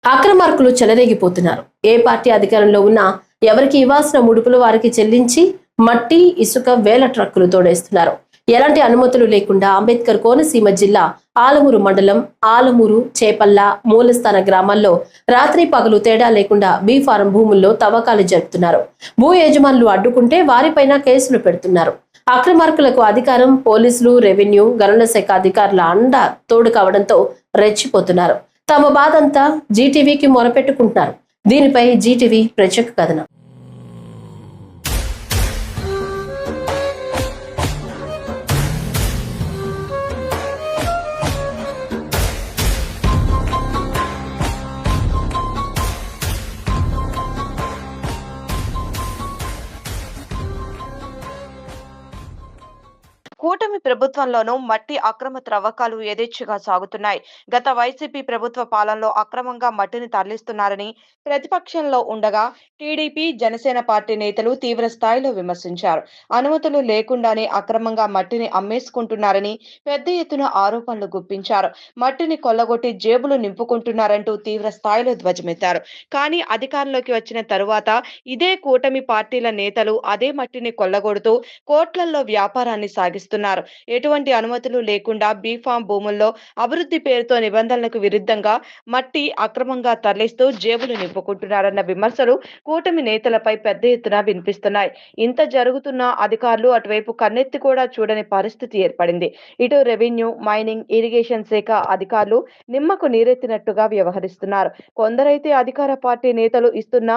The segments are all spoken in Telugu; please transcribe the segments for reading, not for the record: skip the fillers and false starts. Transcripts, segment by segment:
అక్రమార్కులు చెలరేగిపోతున్నారు. ఏ పార్టీ అధికారంలో ఉన్నా ఎవరికి ఇవ్వాల్సిన ముడుపులు వారికి చెల్లించి మట్టి ఇసుక వేల ట్రక్కులు తోడేస్తున్నారు. ఎలాంటి అనుమతులు లేకుండా అంబేద్కర్ కోనసీమ జిల్లా ఆలమూరు మండలం ఆలమూరు, చేపల్ల, మూలస్థాన గ్రామాల్లో రాత్రి పగలు తేడా లేకుండా బీ ఫారం భూముల్లో తవ్వకాలు జరుపుతున్నారు. భూ యజమానులు అడ్డుకుంటే వారిపైన కేసులు పెడుతున్నారు. అక్రమార్కులకు అధికారం, పోలీసులు, రెవెన్యూ, గనుల శాఖ అధికారుల అండ తోడు కావడంతో రెచ్చిపోతున్నారు. తమ బాధంతా జీటీవీకి మొరపెట్టుకుంటున్నారు. దీనిపై జీటీవీ ప్రత్యేక కథనం. కూటమి ప్రభుత్వంలోనూ మట్టి అక్రమ త్రవ్వకాలు యథేచ్ఛగా సాగుతున్నాయి. గత వైసీపీ ప్రభుత్వ పాలనలో అక్రమంగా మట్టిని తరలిస్తున్నారని ప్రతిపక్షంలో ఉండగా టీడీపీ, జనసేన పార్టీ నేతలు తీవ్ర స్థాయిలో విమర్శించారు. అనుమతులు లేకుండానే అక్రమంగా మట్టిని అమ్మేసుకుంటున్నారని పెద్ద ఎత్తున ఆరోపణలు గుప్పించారు. మట్టిని కొల్లగొట్టి జేబులు నింపుకుంటున్నారంటూ తీవ్ర స్థాయిలో ధ్వజమెత్తారు. కానీ అధికారంలోకి వచ్చిన తరువాత ఇదే కూటమి పార్టీల నేతలు అదే మట్టిని కొల్లగొడుతూ కోట్లల్లో వ్యాపారాన్ని సాగిస్తున్నారు. ఎటువంటి అనుమతులు లేకుండా బీఫామ్ భూముల్లో అభివృద్ధి పేరుతో నిబంధనలకు విరుద్ధంగా మట్టి అక్రమంగా తరలిస్తూ జేబులు నింపుకుంటున్నారన్న విమర్శలు కూటమి నేతలపై పెద్ద ఎత్తున వినిపిస్తున్నాయి. ఇంత జరుగుతున్నా అధికారులు అటువైపు కన్నెత్తి కూడా చూడని పరిస్థితి ఏర్పడింది. ఇటు రెవెన్యూ, మైనింగ్, ఇరిగేషన్ శాఖ అధికారులు నిమ్మకు నీరెత్తినట్టుగా వ్యవహరిస్తున్నారు. కొందరైతే అధికార పార్టీ నేతలు ఇస్తున్న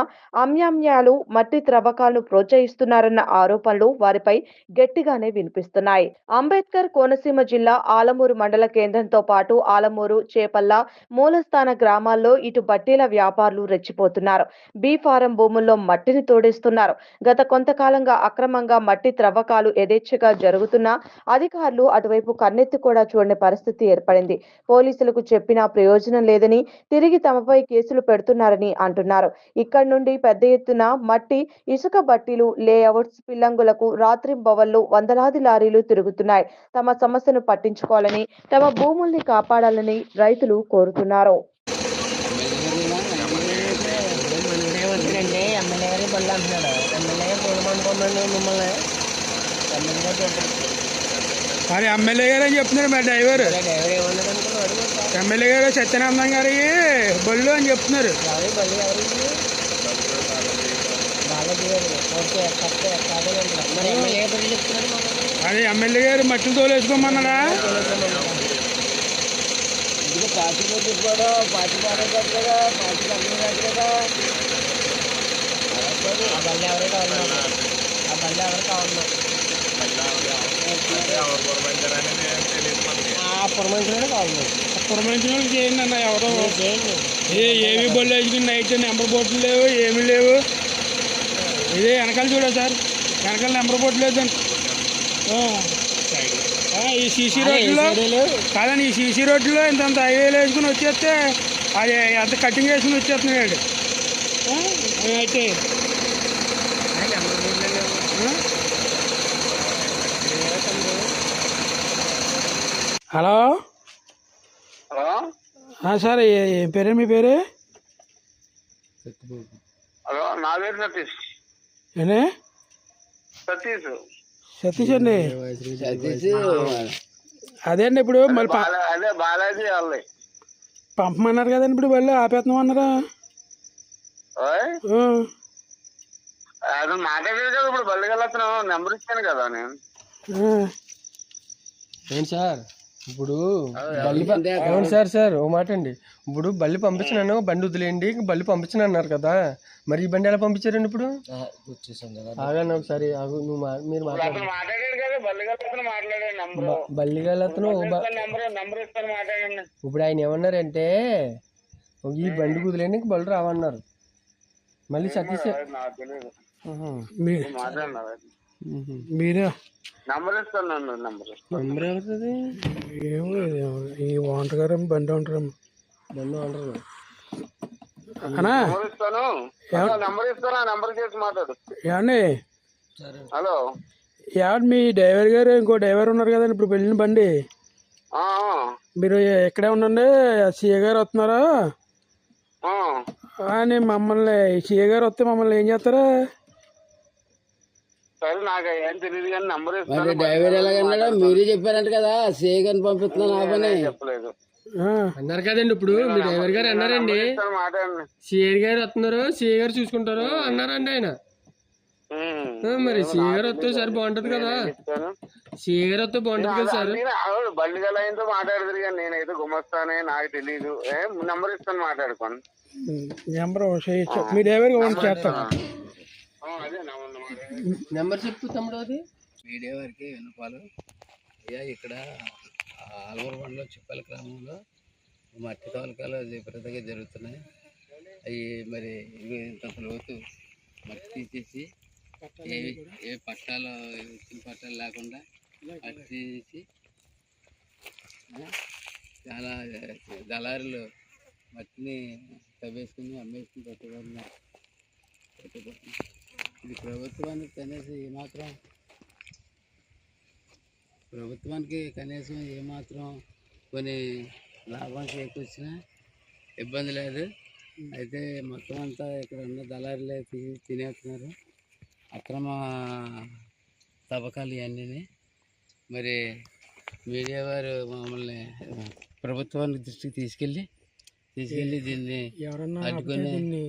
అమ్యామ్యాలు మట్టి త్రవ్వకాలను ప్రోత్సహిస్తున్నారన్న ఆరోపణలు వారిపై గట్టిగానే వినిపిస్తున్నాయి. అంబేద్కర్ కోనసీమ జిల్లా ఆలమూరు మండల కేంద్రంతో పాటు ఆలమూరు, చేపల్ల, మూలస్థాన గ్రామాల్లో ఇటు బట్టీల వ్యాపారులు రెచ్చిపోతున్నారు. బీ ఫారం భూముల్లో మట్టిని తోడేస్తున్నారు. గత కొంతకాలంగా అక్రమంగా మట్టి త్రవ్వకాలు యథేచ్ఛగా జరుగుతున్నా అధికారులు అటువైపు కన్నెత్తి కూడా చూడని పరిస్థితి ఏర్పడింది. పోలీసులకు చెప్పినా ప్రయోజనం లేదని తిరిగి తమపై కేసులు పెడుతున్నారని అంటున్నారు. ఇక్కడి నుండి పెద్ద ఎత్తున మట్టి, ఇసుక బట్టీలు, లేఅవుట్స్, పిల్లంగులకు రాత్రింబవళ్లు వందలాది లారీలు తిరుగుతున్నాయి. తమ సమస్యను పట్టించుకోవాలని, తమ భూముల్ని కాపాడాలని రైతులు కోరుతున్నారు. మరి ఎమ్మెల్యే గారు అని చెప్తున్నారు. మరి డ్రైవర్ ఎమ్మెల్యే గారు సత్యనారాయణ గారి బళ్ళు అని చెప్తున్నారు. అదే ఎమ్మెల్యే గారు మట్టిని తోలేసుకోమన్నాడా? పురమాయించిన చేయండి అన్న. ఎవరో ఏమి బళ్ళు వేసుకుని నైట్ నెంబర్ బోట్లు లేవు, ఏమీ లేవు. ఇదే వెనకాల చూడ సార్, వెనకాల నెంబర్ బోర్డు లేదండి. ఈ సీసీ రోడ్లో కాదండి, ఈ సీసీ రోడ్లో ఇంత హైవేలు వేసుకుని వచ్చేస్తే అది అంత కటింగ్ వేసుకుని వచ్చేస్తున్నాడు. అయితే హలో సార్, ఏం పేరు? మీ పేరు? హలో, నా పేరు సతీష్. ఏనే సతీష్ అండి. అదే అండి, ఇప్పుడు మళ్ళీ బాలాజీ వాళ్ళే పంపమన్నారు కదండి. ఇప్పుడు వాళ్ళు ఆపేస్తున్నామన్నారా? అది మాట్లాడేది కదా. ఇప్పుడు బల్లి వెళ్ళొస్తున్నావు, నెంబర్ ఇచ్చాను కదా నేను. ఏంటి సార్ ఇప్పుడు బల్లి? అవును సార్. సార్ ఓ మాట అండి, ఇప్పుడు బల్లి పంపించినాను, బండి వదిలేయండి, బల్లి పంపించిన అన్నారు కదా. మరి ఈ బండి ఎలా పంపించారండి? ఇప్పుడు ఆగండి ఒకసారి, మీరు మాట్లాడండి. బల్లిగలతను ఇప్పుడు ఆయన ఏమన్నారంటే ఈ బండి కుదిలేండి, బళ్ళు రావన్నారు. మళ్ళీ సతీష్ మీరే నంబర్ ఇస్తాను. నంబర్ అవుతుంది ఏమో, ఈ ఓనర్ గారు బండి ఉంటారు. బండి ఉంటారు అన్నా, నంబర్ ఇస్తాను, నంబర్ చేసి మాట్లాడు. ఏమండి? హలో, ఏమండి మీ డ్రైవర్ గారు, ఇంకో డ్రైవర్ ఉన్నారు కదండి ఇప్పుడు వెళ్ళిన బండి, మీరు ఎక్కడే ఉండండి, సీఏ గారు వస్తున్నారా? నేను మమ్మల్ని సీఏ గారు వస్తే మమ్మల్ని ఏం చేస్తారా? సరే నాకు ఏం తెలియదు కానీ నంబర్ మరి ఇస్తాను. డ్రైవర్ ఎలాగన్నాడా? మీరే చెప్పారంట కదా సేగని పంపిస్తున్నాను ఆ పని. చెప్పలేదు. ఆ, అన్నారు కదండి. ఇప్పుడు మీ డ్రైవర్ గారు అన్నారండి, ఇస్తాను, మాట్లాడండి. సిఐ గారు వస్తున్నారు, సిఐ గారు చూసుకుంటారు అన్నారండి ఆయన. మరి సిఐ గారు వస్తే సార్ బాగుంటది కదా, ఇస్తాను. సిఐ గారు వస్తే బాగుంటది కదా సార్. బండి గల ఆయనతో మాట్లాడదు కానీ నేనైతే గుమస్తానే, నాకు తెలీదు. నంబర్ ఇస్తాను, మాట్లాడుకోండి. నెంబర్ చేయొచ్చు. మీ డ్రైవర్ చేస్తాను. అదే నెంబర్ చెప్పు తమ్ముడు. అది మీడియా వారికి వినపాలు. అయ్యా ఇక్కడ ఆలవరబండలో చిప్పల గ్రామంలో మట్టి తోలకాలు విపరీతంగా జరుగుతున్నాయి. అవి మరి ఇంత లోతు మట్టి తీసేసి ఏ పట్టాలు ఇచ్చిన పట్టాలు లేకుండా మట్టి తీసి చాలా దళారులు మట్టిని తవ్వేసుకుని అమ్మేసుకుని పెట్టుకుంటున్నారు. ఇది ప్రభుత్వానికి కనీసం ఏమాత్రం కొన్ని లాభం చేకూర్చినా ఇబ్బంది లేదు. అయితే మొత్తం అంతా ఇక్కడ ఉన్న దళారులే తినేస్తున్నారు. అక్రమ తవ్వకాలు ఇవన్నీ. మరి మీడియా వారు మమ్మల్ని ప్రభుత్వానికి దృష్టికి తీసుకెళ్ళి దీన్ని ఎవరన్నా అడ్డుకొని దీన్ని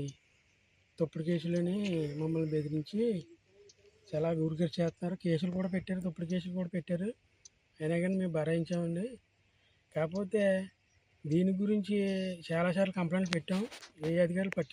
తప్పుడు కేసులని మమ్మల్ని బెదిరించి చాలా ఊరికే చేస్తున్నారు. కేసులు కూడా పెట్టారు, తప్పుడు కేసులు కూడా పెట్టారు. అయినా కానీ మేము భరాయించామండి. కాకపోతే దీని గురించి చాలాసార్లు కంప్లైంట్ పెట్టాం. ఏ అధికారులు